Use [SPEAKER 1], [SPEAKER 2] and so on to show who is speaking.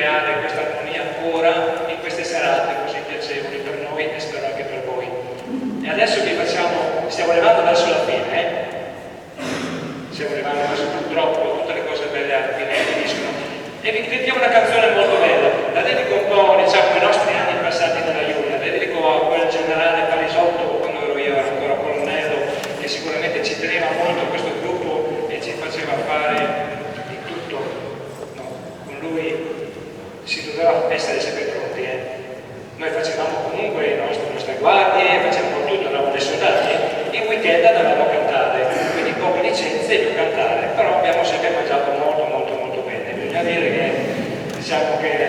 [SPEAKER 1] creare questa armonia ora in queste serate così piacevoli per noi e spero anche per voi. E adesso vi facciamo, stiamo arrivando verso la fine, stiamo arrivando verso, purtroppo tutte le cose belle alla fine finiscono, e vi dedichiamo una canzone molto bella, la dedico un po', diciamo, ai nostri anni passati nella Iulia, la dedico a quel generale Parisotto quando ero io ancora colonnello, che sicuramente ci teneva molto a questo gruppo e ci faceva fare di tutto, no, con lui si doveva essere sempre pronti, Noi facevamo comunque le nostre guardie, facevamo tutto, eravamo dei soldati, in weekend andavamo a cantare, quindi poche licenze più cantare, però abbiamo sempre mangiato molto molto molto bene. Bisogna dire che, diciamo che